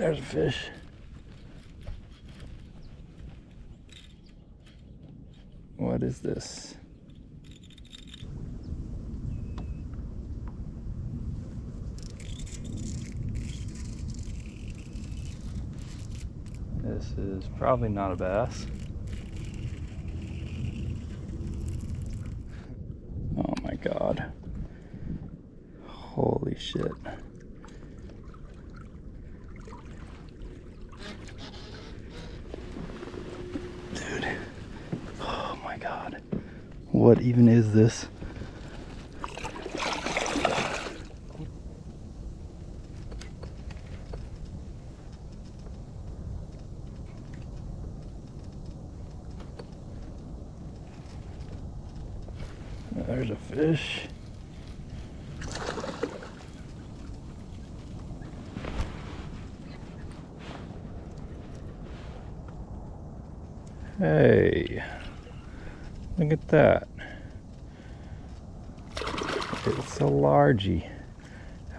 There's a fish. What is this? This is probably not a bass. Oh my God. Holy shit. Dude. Oh my God. What even is this? There's a fish. Hey, look at that. It's a largie.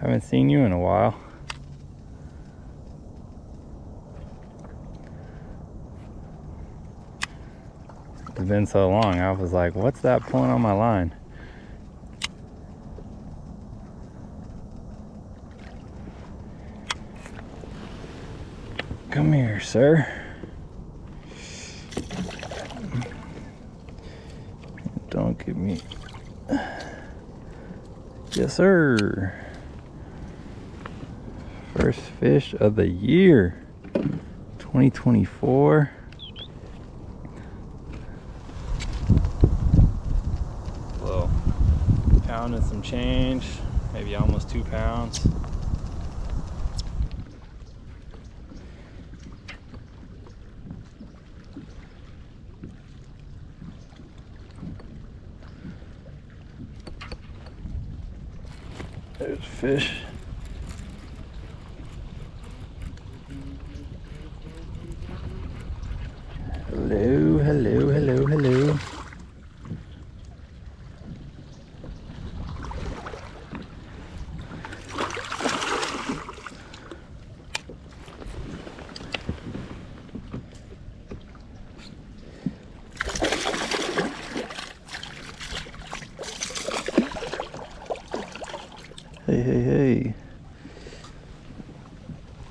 Haven't seen you in a while. It's been so long, I was like, what's that pulling on my line? Come here, sir. Don't give me... Yes, sir. First fish of the year, 2024. Well, pound and some change, maybe almost 2 pounds. There's a fish. Hello, hello, hello, hello. Hey, hey, hey.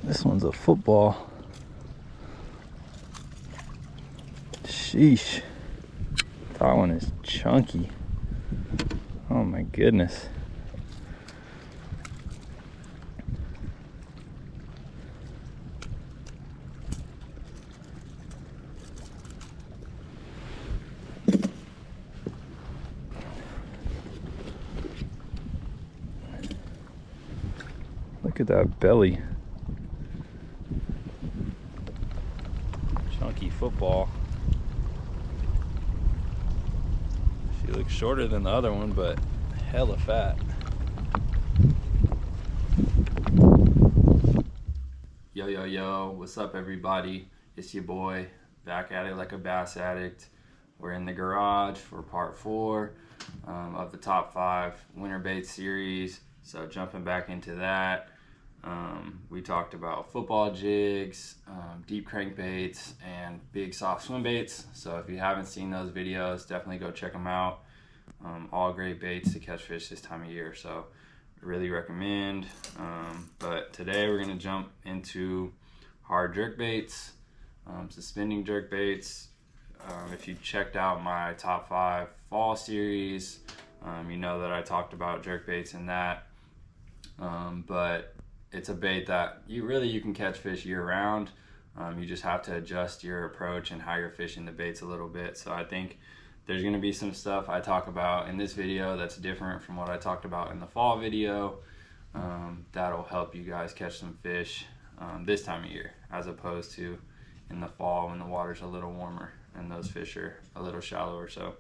This one's a football. Sheesh. That one is chunky. Oh my goodness. Look at that belly. Chunky football. She looks shorter than the other one, but hella fat. Yo, yo, yo, what's up everybody? It's your boy, back at it like a bass addict. We're in the garage for part 4 of the top 5 winter bait series. So jumping back into that, we talked about football jigs, deep crankbaits, and big soft swim baits. So if you haven't seen those videos, definitely go check them out. All great baits to catch fish this time of year, so really recommend. But today we're going to jump into hard jerk baits, suspending jerk baits. If you checked out my top 5 fall series, you know that I talked about jerk baits in that. But it's a bait that you can catch fish year round. You just have to adjust your approach and how you're fishing the baits a little bit. So I think there's going to be some stuff I talk about in this video that's different from what I talked about in the fall video. That'll help you guys catch some fish this time of year, as opposed to in the fall when the water's a little warmer and those fish are a little shallower. So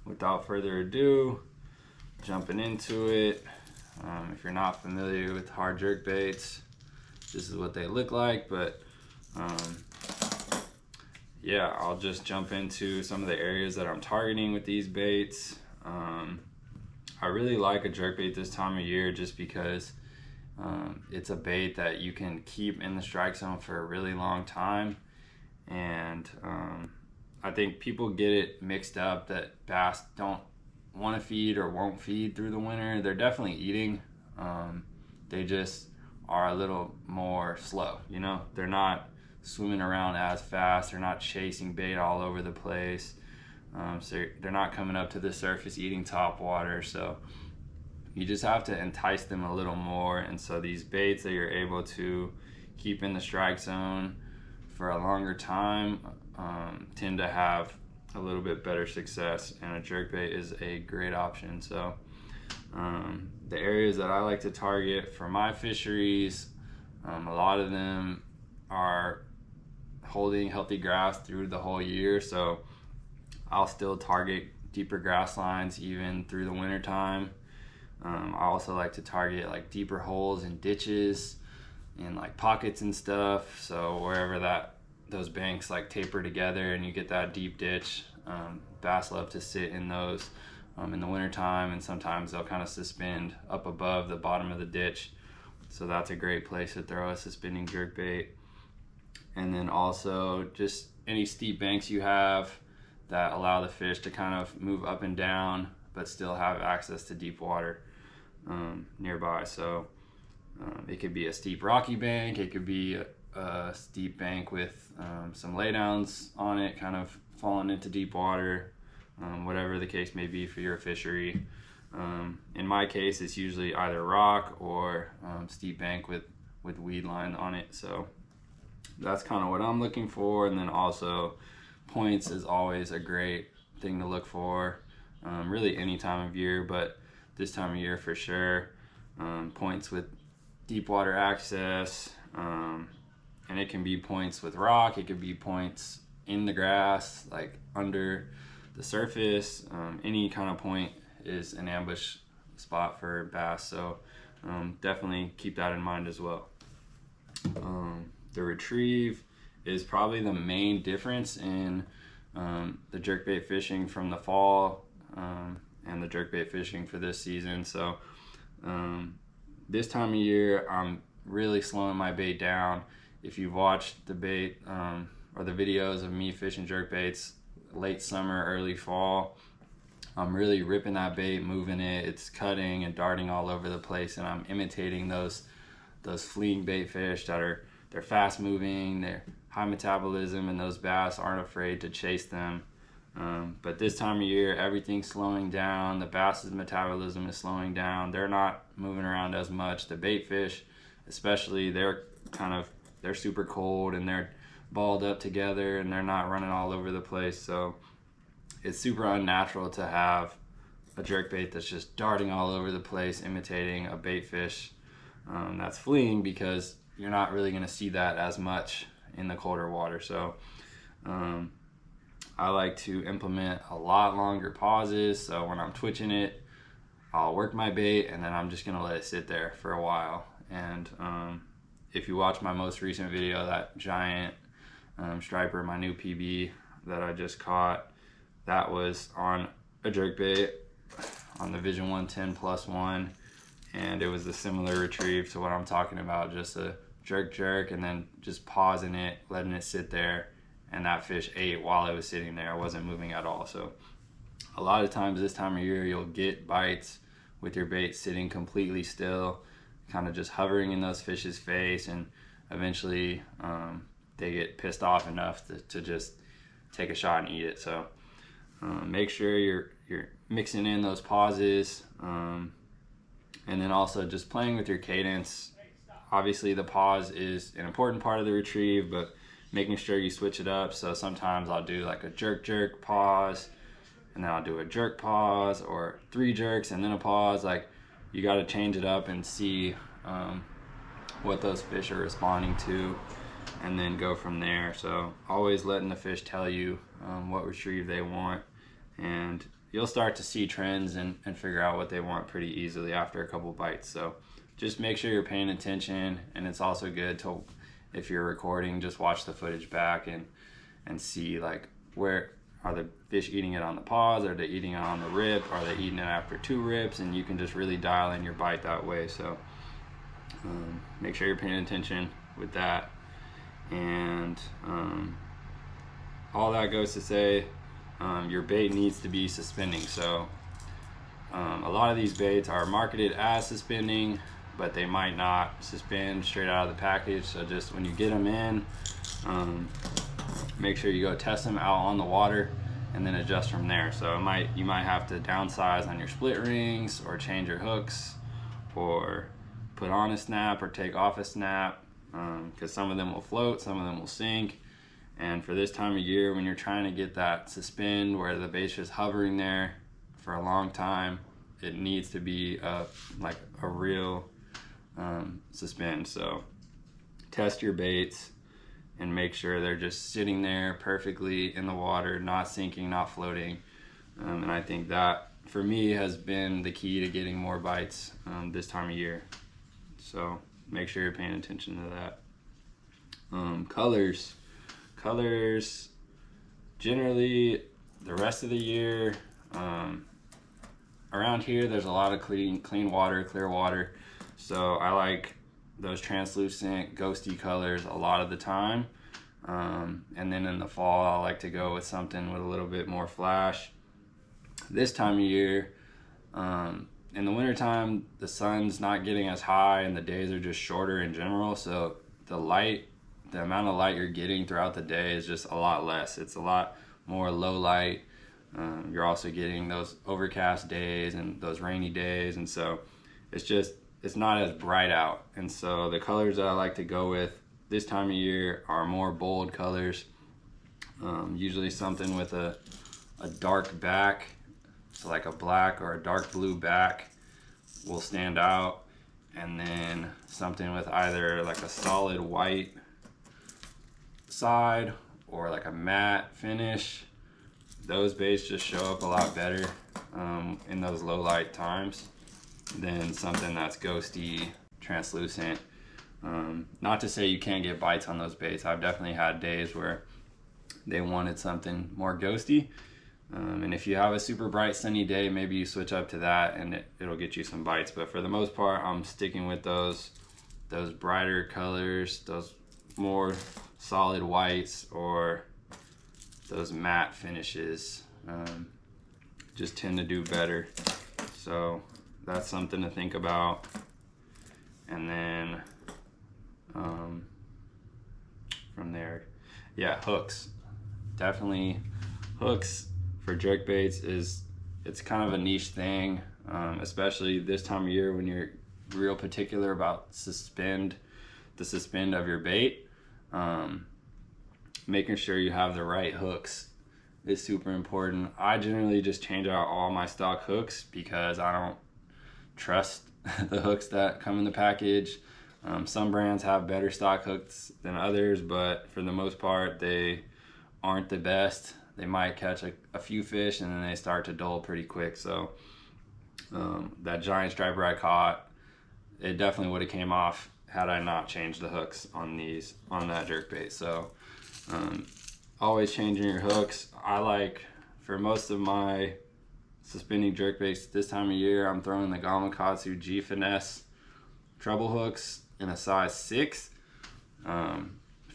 without further ado, jumping into it. If you're not familiar with hard jerk baits, this is what they look like, but yeah, I'll just jump into some of the areas that I'm targeting with these baits. I really like a jerk bait this time of year just because It's a bait that you can keep in the strike zone for a really long time, and I think people get it mixed up that bass don't want to feed or won't feed through the winter. They're definitely eating. They just are a little more slow, you know? They're not swimming around as fast. They're not chasing bait all over the place. So they're not coming up to the surface eating top water. So you just have to entice them a little more. And so these baits that you're able to keep in the strike zone for a longer time tend to have a little bit better success, and a jerkbait is a great option. So the areas that I like to target for my fisheries, a lot of them are holding healthy grass through the whole year, so I'll still target deeper grass lines even through the winter time. I also like to target like deeper holes and ditches and like pockets and stuff, so wherever those banks like taper together and you get that deep ditch, bass love to sit in those in the winter time, and sometimes they'll kind of suspend up above the bottom of the ditch, so that's a great place to throw a suspending jerkbait. And then also just any steep banks you have that allow the fish to kind of move up and down but still have access to deep water nearby. So it could be a steep rocky bank, it could be a steep bank with some laydowns on it, kind of falling into deep water, whatever the case may be for your fishery. In my case, it's usually either rock or steep bank with weed line on it. So that's kind of what I'm looking for. And then also points is always a great thing to look for, really any time of year, but this time of year for sure. Points with deep water access, and it can be points with rock, it could be points in the grass, like under the surface. Any kind of point is an ambush spot for bass, so definitely keep that in mind as well. The retrieve is probably the main difference in the jerkbait fishing from the fall and the jerkbait fishing for this season. So this time of year I'm really slowing my bait down. If you've watched the bait or the videos of me fishing jerkbaits late summer, early fall, I'm really ripping that bait, moving it, it's cutting and darting all over the place, and I'm imitating those fleeing bait fish they're fast moving, they're high metabolism, and those bass aren't afraid to chase them. But this time of year, everything's slowing down, the bass's metabolism is slowing down, they're not moving around as much. The bait fish especially, they're super cold and they're balled up together and they're not running all over the place. So it's super unnatural to have a jerkbait that's just darting all over the place imitating a bait fish that's fleeing, because you're not really going to see that as much in the colder water. So I like to implement a lot longer pauses. So when I'm twitching it, I'll work my bait and then I'm just going to let it sit there for a while. And if you watch my most recent video, that giant striper, my new PB that I just caught, that was on a jerkbait on the Vision 110+1, and it was a similar retrieve to what I'm talking about, just a jerk and then just pausing it, letting it sit there, and that fish ate while it was sitting there. I wasn't moving at all. So a lot of times this time of year you'll get bites with your bait sitting completely still, kind of just hovering in those fish's face, and eventually they get pissed off enough to just take a shot and eat it. So make sure you're mixing in those pauses, and then also just playing with your cadence. Obviously the pause is an important part of the retrieve, but making sure you switch it up. So sometimes I'll do like a jerk pause, and then I'll do a jerk pause, or 3 jerks and then a pause. Like, you got to change it up and see what those fish are responding to, and then go from there. So always letting the fish tell you what retrieve they want, and you'll start to see trends and figure out what they want pretty easily after a couple bites. So just make sure you're paying attention, and it's also good to, if you're recording, just watch the footage back and see, like, where are the fish eating it on the pause, are they eating it on the rip, are they eating it after 2 rips, and you can just really dial in your bite that way. So Make sure you're paying attention with that. And all that goes to say, your bait needs to be suspending. So a lot of these baits are marketed as suspending, but they might not suspend straight out of the package. So just when you get them in, make sure you go test them out on the water and then adjust from there. So you might have to downsize on your split rings, or change your hooks, or put on a snap or take off a snap, because some of them will float, some of them will sink. And for this time of year, when you're trying to get that suspend where the bait's just hovering there for a long time, it needs to be like a real suspend. So test your baits and make sure they're just sitting there perfectly in the water, not sinking, not floating. And I think that for me has been the key to getting more bites this time of year. So make sure you're paying attention to that. Colors generally the rest of the year, around here there's a lot of clean water, clear water, so I like those translucent ghosty colors a lot of the time. And then in the fall I like to go with something with a little bit more flash. This time of year, in the wintertime, the sun's not getting as high and the days are just shorter in general, so the amount of light you're getting throughout the day is just a lot less. It's a lot more low light. You're also getting those overcast days and those rainy days, and so it's not as bright out. And so the colors that I like to go with this time of year are more bold colors, usually something with a dark back, so like a black or a dark blue back will stand out, and then something with either like a solid white side or like a matte finish. Those baits just show up a lot better in those low light times than something that's ghosty, translucent. Not to say you can't get bites on those baits. I've definitely had days where they wanted something more ghosty, and if you have a super bright sunny day, maybe you switch up to that and it'll get you some bites. But for the most part, I'm sticking with those brighter colors, those more solid whites, or those matte finishes just tend to do better. So that's something to think about. And then from there, yeah, hooks. Definitely hooks for jerkbaits it's kind of a niche thing, especially this time of year when you're real particular about the suspend of your bait. Making sure you have the right hooks is super important. I generally just change out all my stock hooks because I don't trust the hooks that come in the package. Some brands have better stock hooks than others, but for the most part they aren't the best. They might catch a few fish and then they start to dull pretty quick. So that giant striper I caught, it definitely would have came off had I not changed the hooks on that jerkbait. So always changing your hooks. I like, for most of my suspending jerkbaits this time of year, I'm throwing the Gamakatsu G Finesse treble hooks in a size 6.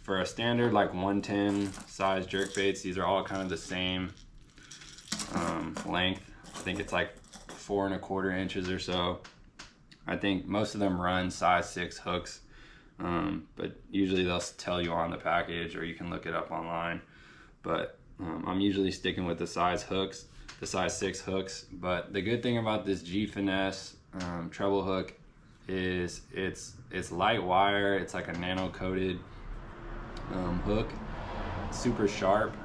For a standard like 110 size jerkbaits, these are all kind of the same length. I think it's like 4 1/4 inches or so. I think most of them run size 6 hooks, but usually they'll tell you on the package or you can look it up online. But I'm usually sticking with the size 6 hooks. But the good thing about this G Finesse treble hook is it's light wire. It's like a nano coated hook, super sharp,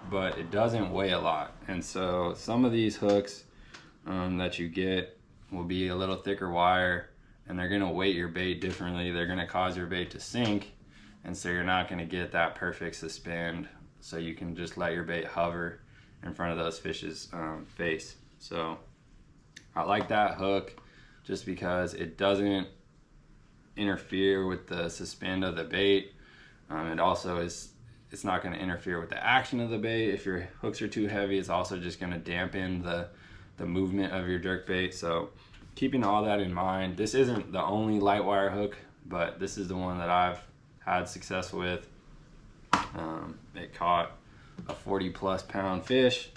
but it doesn't weigh a lot. And so some of these hooks that you get will be a little thicker wire, and they're gonna weight your bait differently. They're gonna cause your bait to sink, and so you're not gonna get that perfect suspend, so you can just let your bait hover in front of those fish's face. So I like that hook just because it doesn't interfere with the suspend of the bait. It also it's not going to interfere with the action of the bait. If your hooks are too heavy, it's also just going to dampen the movement of your jerkbait. So keeping all that in mind, this isn't the only light wire hook, but this is the one that I've had success with. It caught a 40+ pound fish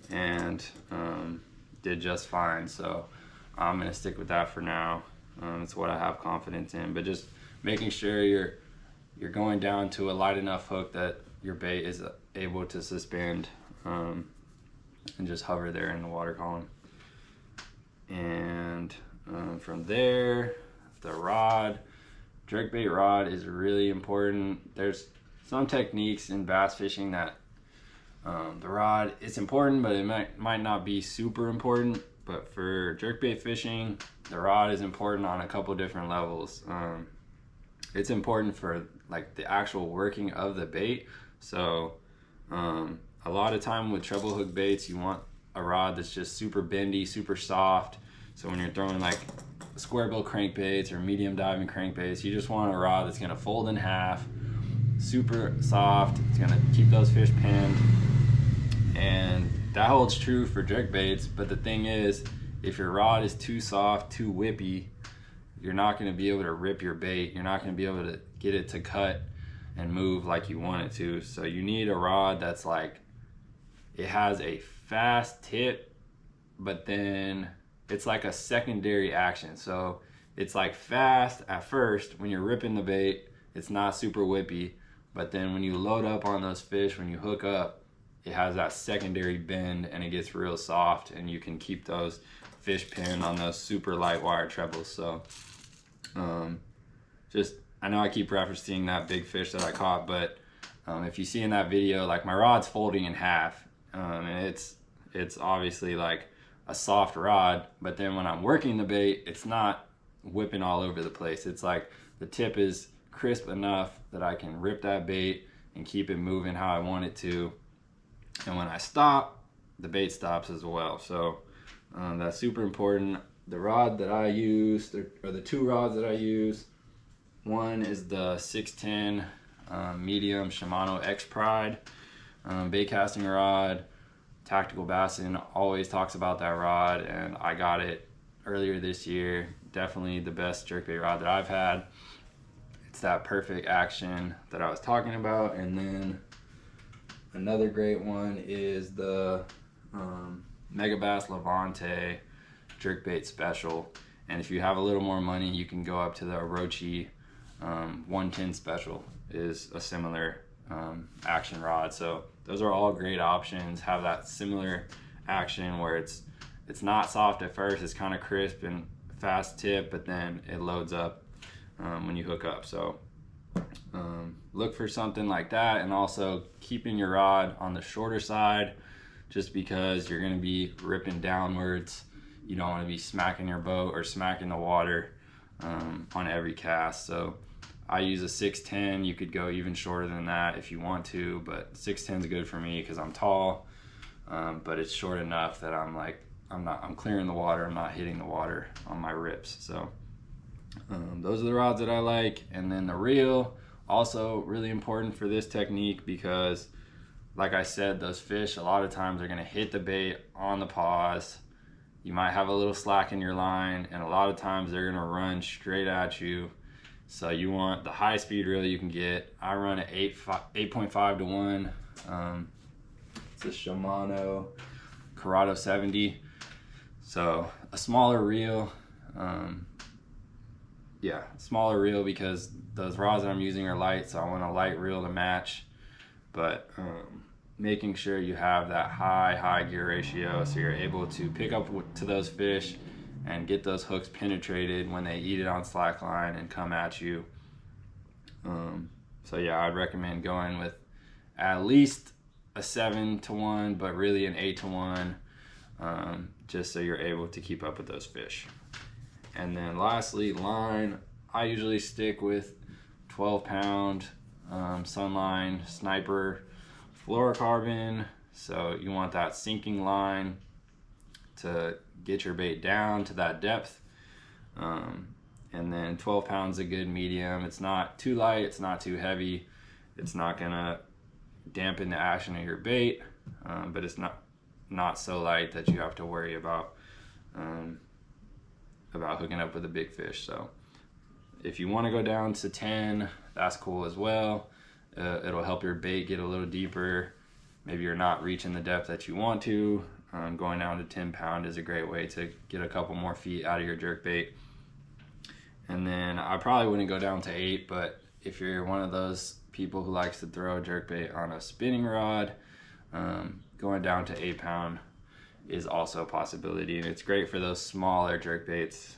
and did just fine, so I'm gonna stick with that for now. It's what I have confidence in, but just making sure you're going down to a light enough hook that your bait is able to suspend and just hover there in the water column. And from there, the rod, jerkbait rod is really important. There's some techniques in bass fishing that the rod, it's important, but it might not be super important. But for jerkbait fishing, the rod is important on a couple different levels. It's important for like the actual working of the bait. So a lot of time with treble hook baits, you want a rod that's just super bendy, super soft. So when you're throwing like square bill crankbaits or medium diving crankbaits, you just want a rod that's gonna fold in half, super soft. It's gonna keep those fish pinned. And that holds true for jerkbaits, but the thing is, if your rod is too soft, too whippy, you're not gonna be able to rip your bait. You're not gonna be able to get it to cut and move like you want it to. So you need a rod that's like, it has a fast tip, but then it's like a secondary action. So it's like fast at first when you're ripping the bait, it's not super whippy, but then when you load up on those fish, when you hook up, it has that secondary bend and it gets real soft, and you can keep those fish pinned on those super light wire trebles. So just, I know I keep referencing that big fish that I caught, but if you see in that video, like my rod's folding in half, and it's obviously like a soft rod, but then when I'm working the bait, it's not whipping all over the place. It's like the tip is crisp enough that I can rip that bait and keep it moving how I want it to. And when I stop, the bait stops as well. So that's super important. The rod that I use, or the two rods that I use, one is the 610 medium Shimano X Pride bait casting rod. Tactical Bassin always talks about that rod, and I got it earlier this year. Definitely the best jerkbait rod that I've had. It's that perfect action that I was talking about. And then another great one is the Megabass Levante jerkbait special. And if you have a little more money, you can go up to the Orochi 110 special, is a similar action rod. So those are all great options. Have that similar action where it's not soft at first, it's kind of crisp and fast tip, but then it loads up when you hook up. So look for something like that, and also keeping your rod on the shorter side, just because you're going to be ripping downwards. You don't want to be smacking your boat or smacking the water on every cast. So I use a 610. You could go even shorter than that if you want to, but 610 is good for me because I'm tall, but it's short enough that I'm clearing the water, I'm not hitting the water on my rips. So those are the rods that I like. And then the reel, also really important for this technique, because like I said, those fish a lot of times are going to hit the bait on the pause. You might have a little slack in your line, and a lot of times they're going to run straight at you. So you want the high speed reel you can get. I run at 8.5 to 1. It's a Shimano Corrado 70. So a smaller reel. Smaller reel because those rods that I'm using are light, so I want a light reel to match. But making sure you have that high gear ratio so you're able to pick up to those fish and get those hooks penetrated when they eat it on slack line and come at you. So yeah, I'd recommend going with at least a 7 to 1, but really an 8 to 1, just so you're able to keep up with those fish. And then lastly, line. I usually stick with 12-pound Sunline Sniper fluorocarbon. So you want that sinking line to get your bait down to that depth. And then 12 pounds is a good medium. It's not too light, it's not too heavy. It's not gonna dampen the action of your bait, but it's not so light that you have to worry about about hooking up with a big fish. So if you want to go down to 10, that's cool as well. It'll help your bait get a little deeper. Maybe you're not reaching the depth that you want to. Going down to 10 pound is a great way to get a couple more feet out of your jerkbait. And then I probably wouldn't go down to 8, but if you're one of those people who likes to throw a jerkbait on a spinning rod, going down to 8 pound is also a possibility, and it's great for those smaller jerkbaits.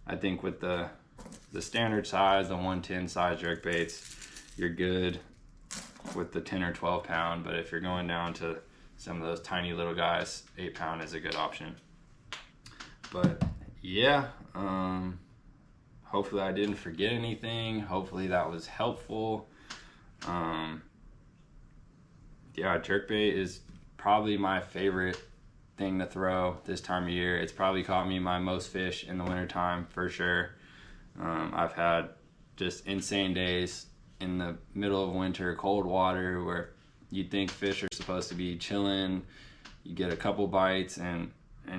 I think with the standard size, the 110 size jerkbaits, you're good with the 10 or 12 pound, but if you're going down to some of those tiny little guys, 8 pound is a good option. But yeah, hopefully I didn't forget anything. Hopefully that was helpful. Yeah, jerkbait is probably my favorite thing to throw this time of year. It's probably caught me my most fish in the wintertime for sure. I've had just insane days in the middle of winter, cold water, where you'd think fish are supposed to be chilling. You get a couple bites and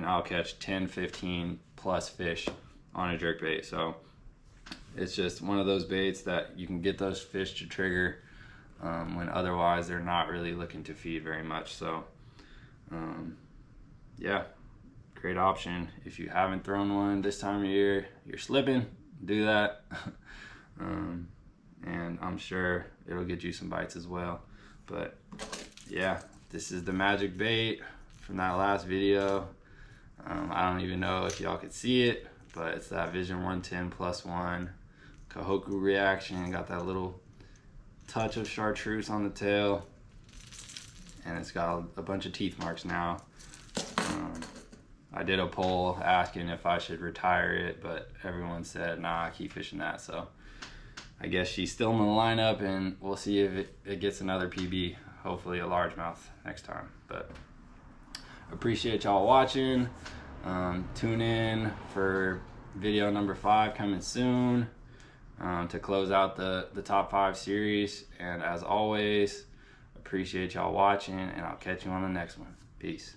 I'll catch 10, 15 plus fish on a jerkbait. So it's just one of those baits that you can get those fish to trigger when otherwise they're not really looking to feed very much. So yeah, great option. If you haven't thrown one this time of year, you're slipping, do that. And I'm sure it'll get you some bites as well. But yeah, this is the magic bait from that last video. I don't even know if y'all could see it, but it's that Vision 110+1 Kohoku reaction. Got that little touch of chartreuse on the tail, and it's got a bunch of teeth marks now. I did a poll asking if I should retire it, but everyone said nah, keep fishing that. So I guess she's still in the lineup, and we'll see if it gets another PB, hopefully a largemouth next time. But appreciate y'all watching. Tune in for video number 5 coming soon to close out the top 5 series. And as always, appreciate y'all watching, and I'll catch you on the next one. Peace.